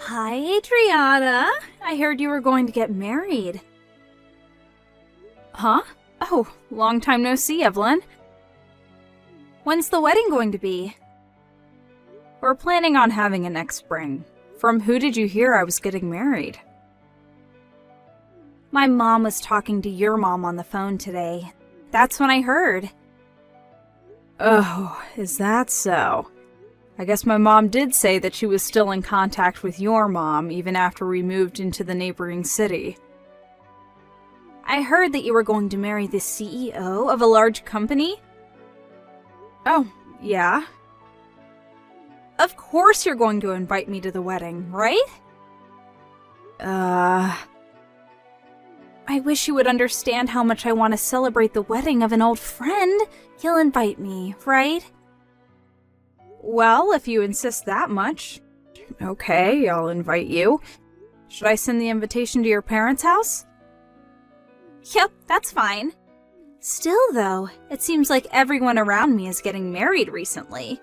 Hi, Adriana. I heard you were going to get married. Huh? Oh, long time no see, Evelyn. When's the wedding going to be? We're planning on having it next spring. From who did you hear I was getting married? My mom was talking to your mom on the phone today. That's when I heard. Oh, is that so? I guess my mom did say that she was still in contact with your mom even after we moved into the neighboring city. I heard that you were going to marry the CEO of a large company. Oh, yeah? Of course you're going to invite me to the wedding, right? I wish you would understand how much I want to celebrate the wedding of an old friend. You'll invite me, right? Well, if you insist that much. Okay, I'll invite you. Should I send the invitation to your parents' house? Yep, that's fine. Still, though, it seems like everyone around me is getting married recently.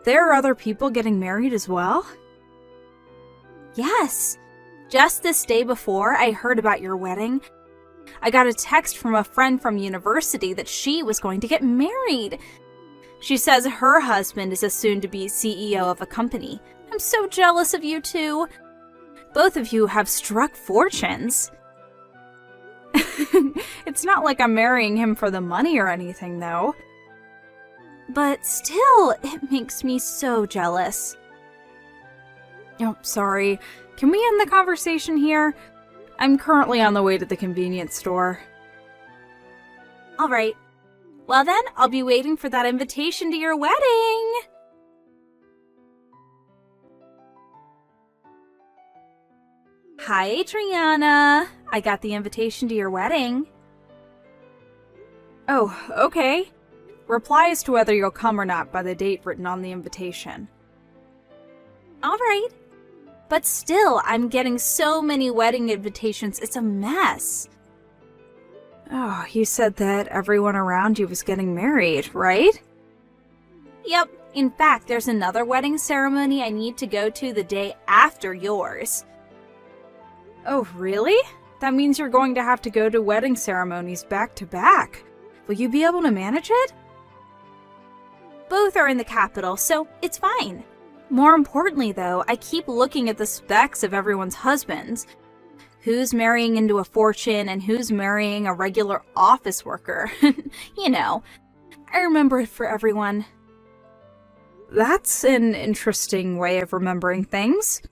There are other people getting married as well? Yes. Just this day before I heard about your wedding, I got a text from a friend from university that she was going to get married. She says her husband is a soon-to-be CEO of a company. I'm so jealous of you two. Both of you have struck fortunes. It's not like I'm marrying him for the money or anything, though. But still, it makes me so jealous. Oh, sorry. Can we end the conversation here? I'm currently on the way to the convenience store. Alright. Well then, I'll be waiting for that invitation to your wedding! Hi, Adriana. I got the invitation to your wedding. Oh, okay. Reply as to whether you'll come or not by the date written on the invitation. Alright. But still, I'm getting so many wedding invitations, it's a mess. Oh, you said that everyone around you was getting married, right? Yep. In fact, there's another wedding ceremony I need to go to the day after yours. Oh, really? That means you're going to have to go to wedding ceremonies back to back. Will you be able to manage it? Both are in the capital, so it's fine. More importantly, though, I keep looking at the specs of everyone's husbands. Who's marrying into a fortune and who's marrying a regular office worker. You know, I remember it for everyone. That's an interesting way of remembering things.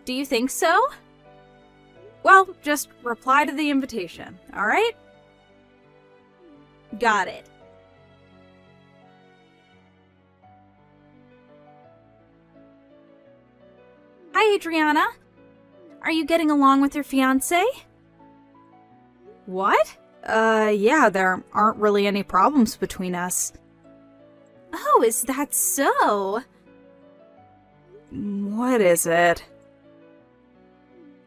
Do you think so? Well, just reply to the invitation, alright? Got it. Hi, Adriana. Are you getting along with your fiancé? What? Yeah, there aren't really any problems between us. Oh, is that so? What is it?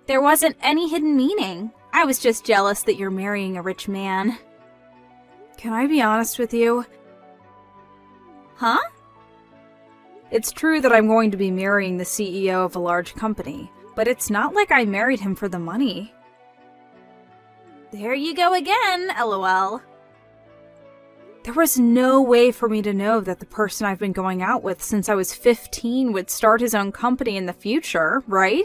There wasn't any hidden meaning. I was just jealous that you're marrying a rich man. Can I be honest with you? Huh? It's true that I'm going to be marrying the CEO of a large company, but it's not like I married him for the money. There you go again, LOL. There was no way for me to know that the person I've been going out with since I was 15 would start his own company in the future, right?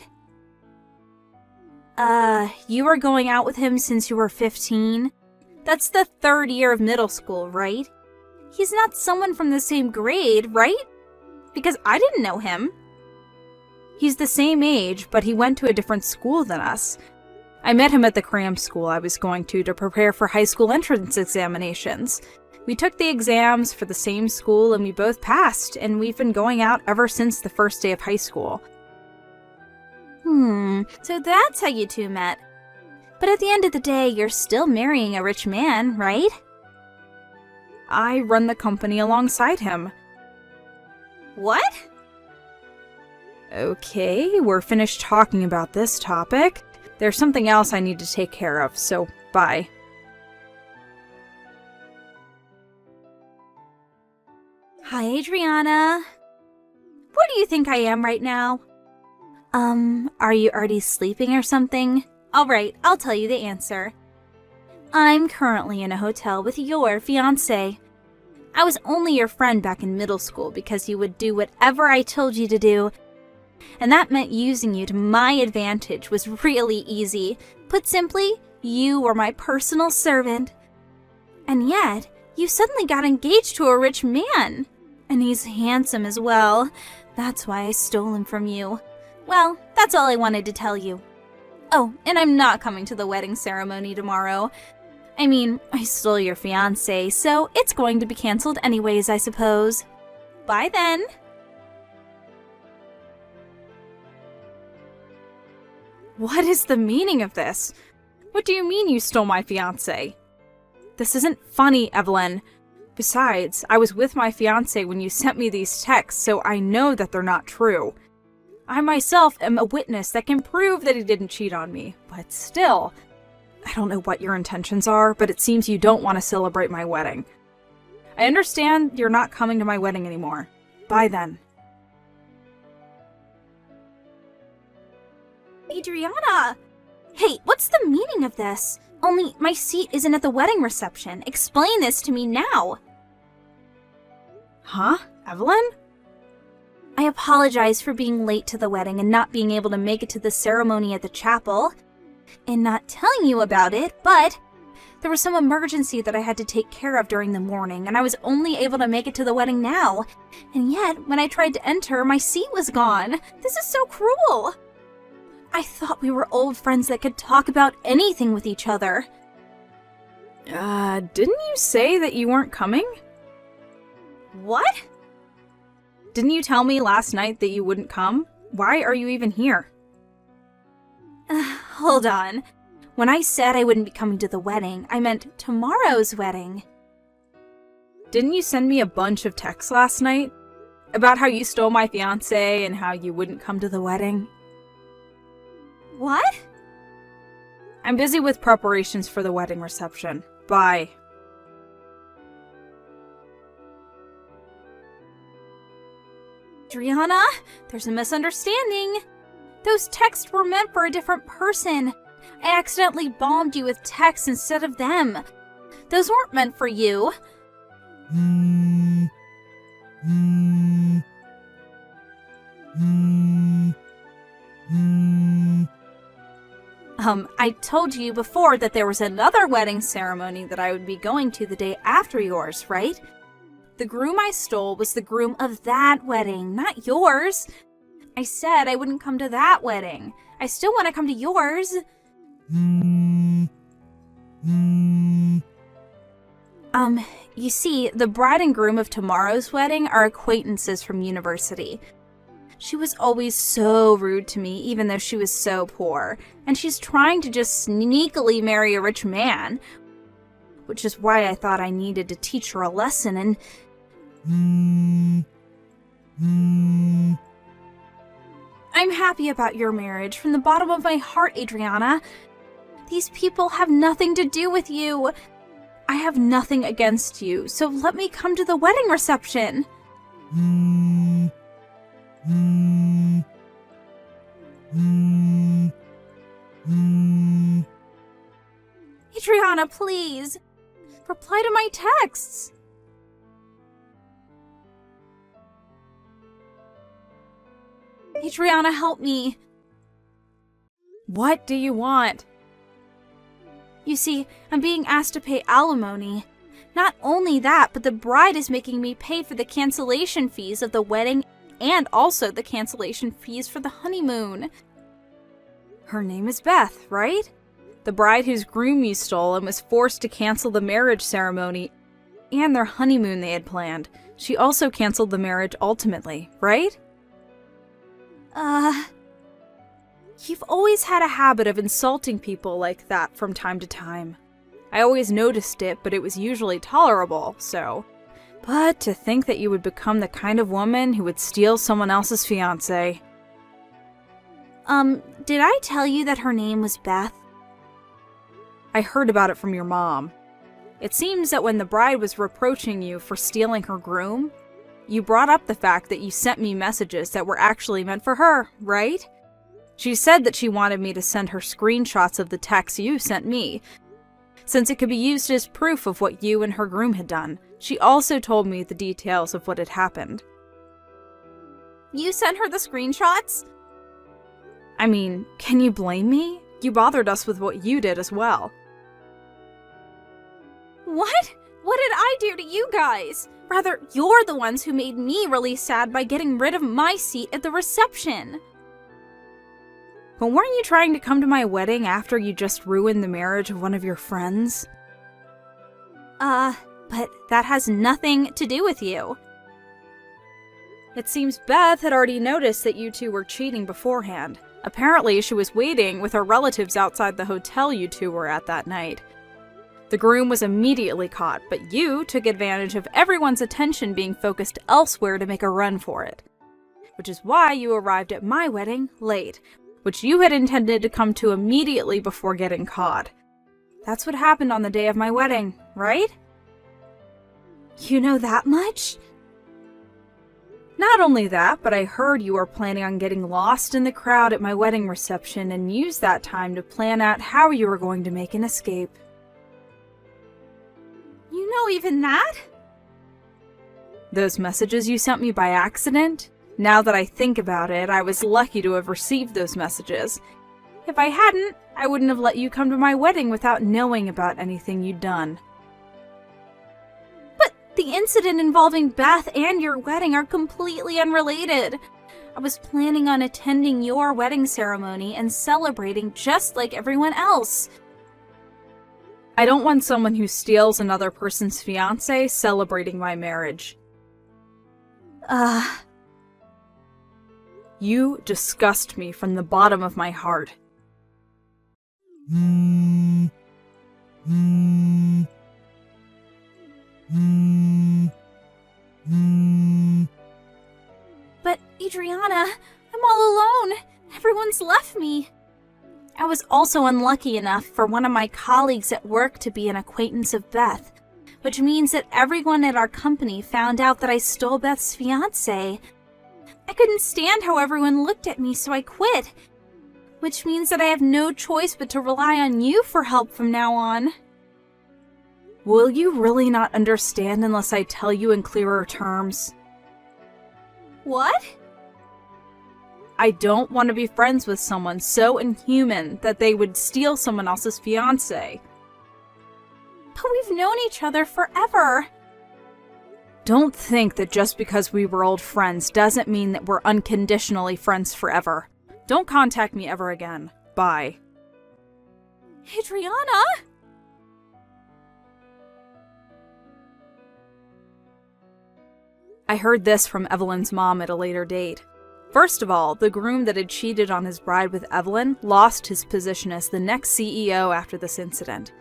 You were going out with him since you were 15? That's the 3rd year of middle school, right? He's not someone from the same grade, right? Because I didn't know him. He's the same age, but he went to a different school than us. I met him at the cram school I was going to prepare for high school entrance examinations. We took the exams for the same school and we both passed, and we've been going out ever since the first day of high school. So that's how you two met. But at the end of the day, you're still marrying a rich man, right? I run the company alongside him. What? Okay, we're finished talking about this topic. There's something else I need to take care of, so bye. Hi, Adriana. What do you think I am right now? Are you already sleeping or something? Alright, I'll tell you the answer. I'm currently in a hotel with your fiancé. I was only your friend back in middle school because you would do whatever I told you to do, and that meant using you to my advantage was really easy. Put simply, you were my personal servant. And yet, you suddenly got engaged to a rich man. And he's handsome as well. That's why I stole him from you. Well, that's all I wanted to tell you. Oh, and I'm not coming to the wedding ceremony tomorrow. I mean, I stole your fiancé, so it's going to be canceled anyways, I suppose. Bye then. What is the meaning of this? What do you mean you stole my fiancé? This isn't funny, Evelyn. Besides, I was with my fiancé when you sent me these texts, so I know that they're not true. I myself am a witness that can prove that he didn't cheat on me, but still, I don't know what your intentions are, but it seems you don't want to celebrate my wedding. I understand you're not coming to my wedding anymore. Bye then. Adriana! Hey, what's the meaning of this? Only my seat isn't at the wedding reception. Explain this to me now. Huh? Evelyn? I apologize for being late to the wedding and not being able to make it to the ceremony at the chapel, and not telling you about it, but there was some emergency that I had to take care of during the morning, and I was only able to make it to the wedding now. And yet, when I tried to enter, my seat was gone. This is so cruel. I thought we were old friends that could talk about anything with each other. Didn't you say that you weren't coming? What? Didn't you tell me last night that you wouldn't come? Why are you even here? Hold on. When I said I wouldn't be coming to the wedding, I meant tomorrow's wedding. Didn't you send me a bunch of texts last night? About how you stole my fiancé and how you wouldn't come to the wedding? What? I'm busy with preparations for the wedding reception. Bye. Adriana, there's a misunderstanding. Those texts were meant for a different person. I accidentally bombed you with texts instead of them. Those weren't meant for you. I told you before that there was another wedding ceremony that I would be going to the day after yours, right? The groom I stole was the groom of that wedding, not yours. I said I wouldn't come to that wedding. I still want to come to yours. You see, the bride and groom of tomorrow's wedding are acquaintances from university. She was always so rude to me, even though she was so poor, and she's trying to just sneakily marry a rich man, which is why I thought I needed to teach her a lesson, and I'm happy about your marriage from the bottom of my heart, Adriana. These people have nothing to do with you. I have nothing against you, so let me come to the wedding reception. Adriana, please. Reply to my texts. Adriana, help me. What do you want? You see, I'm being asked to pay alimony. Not only that, but the bride is making me pay for the cancellation fees of the wedding and also the cancellation fees for the honeymoon. Her name is Beth, right? The bride whose groom you stole and was forced to cancel the marriage ceremony and their honeymoon they had planned. She also canceled the marriage ultimately, right? You've always had a habit of insulting people like that from time to time. I always noticed it, but it was usually tolerable, so. But to think that you would become the kind of woman who would steal someone else's fiancé. Did I tell you that her name was Beth? I heard about it from your mom. It seems that when the bride was reproaching you for stealing her groom, You brought up the fact that you sent me messages that were actually meant for her, right? She said that she wanted me to send her screenshots of the texts you sent me, since it could be used as proof of what you and her groom had done. She also told me the details of what had happened. You sent her the screenshots? I mean, can you blame me? You bothered us with what you did as well. What? What did I do to you guys? Rather, you're the ones who made me really sad by getting rid of my seat at the reception. But weren't you trying to come to my wedding after you just ruined the marriage of one of your friends? But that has nothing to do with you. It seems Beth had already noticed that you two were cheating beforehand. Apparently, she was waiting with her relatives outside the hotel you two were at that night. The groom was immediately caught, but you took advantage of everyone's attention being focused elsewhere to make a run for it. Which is why you arrived at my wedding late, which you had intended to come to immediately before getting caught. That's what happened on the day of my wedding, right? You know that much? Not only that, but I heard you were planning on getting lost in the crowd at my wedding reception and use that time to plan out how you were going to make an escape. You know even that? Those messages you sent me by accident? Now that I think about it, I was lucky to have received those messages. If I hadn't, I wouldn't have let you come to my wedding without knowing about anything you'd done. But the incident involving Beth and your wedding are completely unrelated. I was planning on attending your wedding ceremony and celebrating just like everyone else. I don't want someone who steals another person's fiancé celebrating my marriage. You disgust me from the bottom of my heart. But Adriana, I'm all alone. Everyone's left me. I was also unlucky enough for one of my colleagues at work to be an acquaintance of Beth, which means that everyone at our company found out that I stole Beth's fiancé. I couldn't stand how everyone looked at me, so I quit, which means that I have no choice but to rely on you for help from now on. Will you really not understand unless I tell you in clearer terms? What? I don't want to be friends with someone so inhuman that they would steal someone else's fiancé. But we've known each other forever. Don't think that just because we were old friends doesn't mean that we're unconditionally friends forever. Don't contact me ever again. Bye. Adriana? I heard this from Evelyn's mom at a later date. First of all, the groom that had cheated on his bride with Evelyn lost his position as the next CEO after this incident.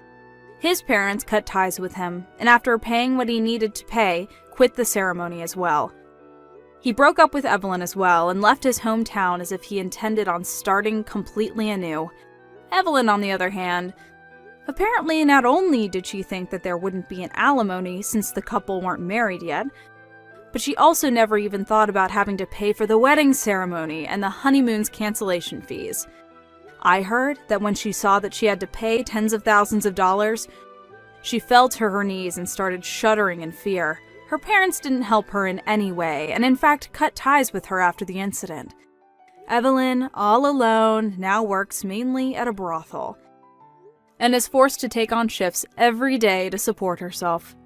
His parents cut ties with him, and after paying what he needed to pay, quit the ceremony as well. He broke up with Evelyn as well and left his hometown as if he intended on starting completely anew. Evelyn, on the other hand, apparently not only did she think that there wouldn't be an alimony since the couple weren't married yet, but she also never even thought about having to pay for the wedding ceremony and the honeymoon's cancellation fees. I heard that when she saw that she had to pay tens of thousands of dollars, she fell to her knees and started shuddering in fear. Her parents didn't help her in any way, and in fact cut ties with her after the incident. Evelyn, all alone, now works mainly at a brothel, and is forced to take on shifts every day to support herself.